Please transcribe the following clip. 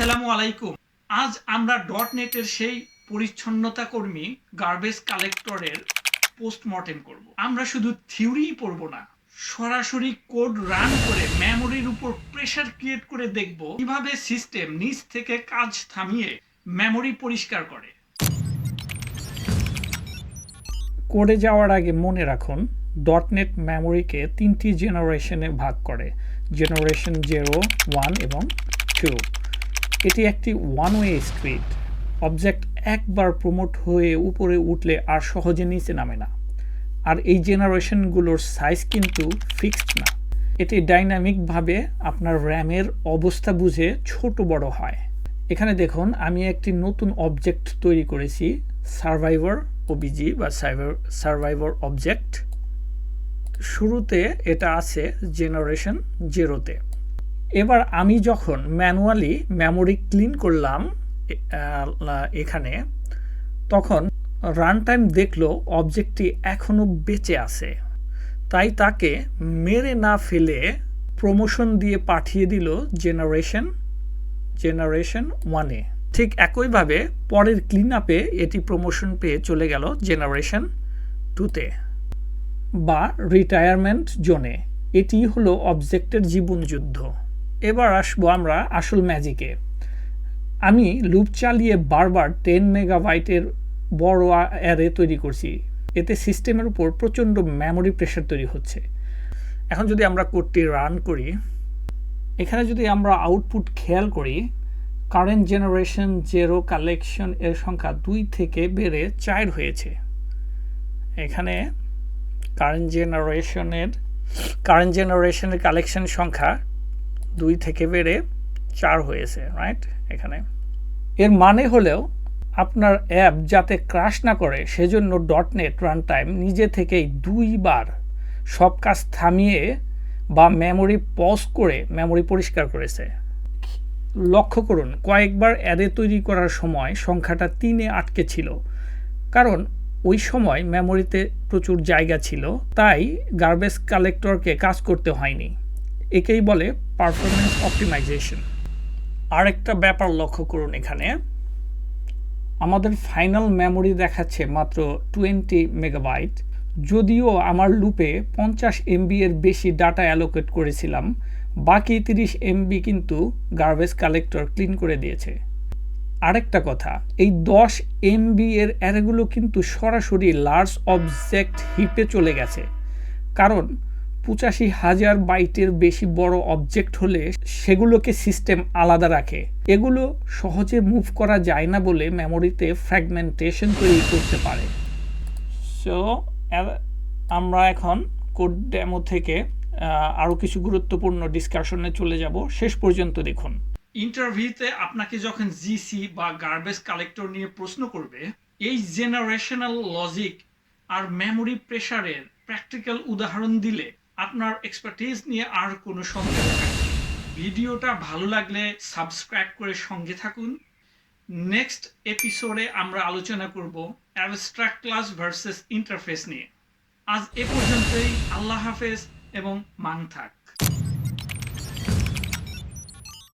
আসসালামু আলাইকুম। আজ আমরা ডটনেটের সেই পরিচ্ছন্নতা কর্মী গার্বেজ কালেক্টরের পোস্টমর্টেম করব। আমরা শুধু থিওরিই পড়ব না, সরাসরি কোড রান করে মেমোরির উপর প্রেসার ক্রিয়েট করে দেখব কিভাবে সিস্টেম নিজ থেকে কাজ থামিয়ে মেমোরি পরিষ্কার করে। কোডে যাওয়ার আগে মনে রাখুন, ডটনেট মেমোরিকে 3টি জেনারেশনে ভাগ করে: জেনারেশন 0, 1 এবং 2। এটি একটি ওয়ান ওয়ে স্ট্রিট। অবজেক্ট একবার প্রমোট হয়ে উপরে উঠলে আর সহজে নিচে নামে না। আর এই জেনারেশনগুলোর সাইজ কিন্তু ফিক্সড না, এটি ডাইনামিকভাবে আপনার র্যামের অবস্থা বুঝে ছোট বড় হয়। এখানে দেখুন, আমি একটি নতুন অবজেক্ট তৈরি করেছি, সার্ভাইভার ওবিজি বা সার্ভাইভার অবজেক্ট। শুরুতে এটা আছে জেনারেশন 0-তে। এবার আমি যখন ম্যানুয়ালি মেমোরি ক্লিন করলাম এখানে, তখন রান টাইম দেখলো অবজেক্টটি এখনও বেঁচে আছে। তাই তাকে মেরে না ফেলে প্রমোশন দিয়ে পাঠিয়ে দিল জেনারেশন 1-এ। ঠিক একইভাবে পরের ক্লিন আপে এটি প্রমোশন পেয়ে চলে গেল জেনারেশন 2-তে বা রিটায়ারমেন্ট জোনে। এটি হলো অবজেক্টের জীবনযুদ্ধ। এবার আসবো আমরা আসল ম্যাজিকে। আমি লুপ চালিয়ে বারবার 10 মেগাবাইটের বড় অ্যারে তৈরি করছি। এতে সিস্টেমের উপর প্রচণ্ড মেমোরি প্রেশার তৈরি হচ্ছে। এখন যদি আমরা কোডটি রান করি, এখানে যদি আমরা আউটপুট খেয়াল করি, কারেন্ট জেনারেশন 0 কালেকশন এর সংখ্যা 2 থেকে বেড়ে 4 হয়েছে। এখানে কারেন্ট জেনারেশনের কালেকশন সংখ্যা 2 থেকে বেড়ে 4 হয়েছে, রাইট? এখানে এর মানে হলেও আপনার অ্যাপ যাতে ক্র্যাশ না করে সেজন্য ডটনেট রান টাইম নিজে থেকেই 2 বার সব কাজ থামিয়ে বা মেমোরি পজ করে মেমোরি পরিষ্কার করেছে। লক্ষ্য করুন, কয়েকবার অ্যারে তৈরি করার সময় সংখ্যাটা 3-এ আটকে ছিল, কারণ ওই সময় মেমোরিতে প্রচুর জায়গা ছিল, তাই গার্বেজ কালেক্টরকে কাজ করতে হয়নি। একেই বলে পারফরম্যান্স অপটিমাইজেশন। আরেকটা ব্যাপার লক্ষ্য করুন, এখানে আমাদের ফাইনাল মেমোরি দেখাচ্ছে মাত্র 20 মেগাবাইট, যদিও আমার লুপে 50 এমবি এর বেশি ডাটা অ্যালোকেট করেছিলাম। বাকি 30 এমবি কিন্তু গার্বেজ কালেক্টর ক্লিন করে দিয়েছে। আরেকটা কথা, এই 10 এমবি এর অ্যারেগুলো কিন্তু সরাসরি লার্জ অবজেক্ট হিপে চলে গেছে, কারণ 85,000 বাইটের বেশি বড় অবজেক্ট হলে সেগুলোকে সিস্টেম আলাদা রাখে। এগুলো সহজে মুভ করা যায় না বলে মেমোরিতে ফ্র্যাগমেন্টেশন তৈরি করতে পারে। সো আমরা এখন কোড ডেমো থেকে আরও কিছু গুরুত্বপূর্ণ ডিসকাশনে চলে যাব। শেষ পর্যন্ত দেখুন। ইন্টারভিউতে আপনাকে যখন জিসি বা গার্বেজ কালেক্টর নিয়ে প্রশ্ন করবে, এই জেনারেশনাল লজিক আর মেমোরি প্রেসারের প্র্যাকটিক্যাল উদাহরণ দিলে আপনার এক্সপার্টিজ নিয়ে আর কোনো সন্দেহ থাকবে। ভিডিওটা ভালো লাগলে সাবস্ক্রাইব করে সঙ্গে থাকুন। নেক্সট এপিসোডে আমরা আলোচনা করব অ্যাবস্ট্রাক্ট ক্লাস ভার্সেস ইন্টারফেস নিয়ে। আজ এ পর্যন্তই। আল্লাহ হাফেজ এবং মান থাক।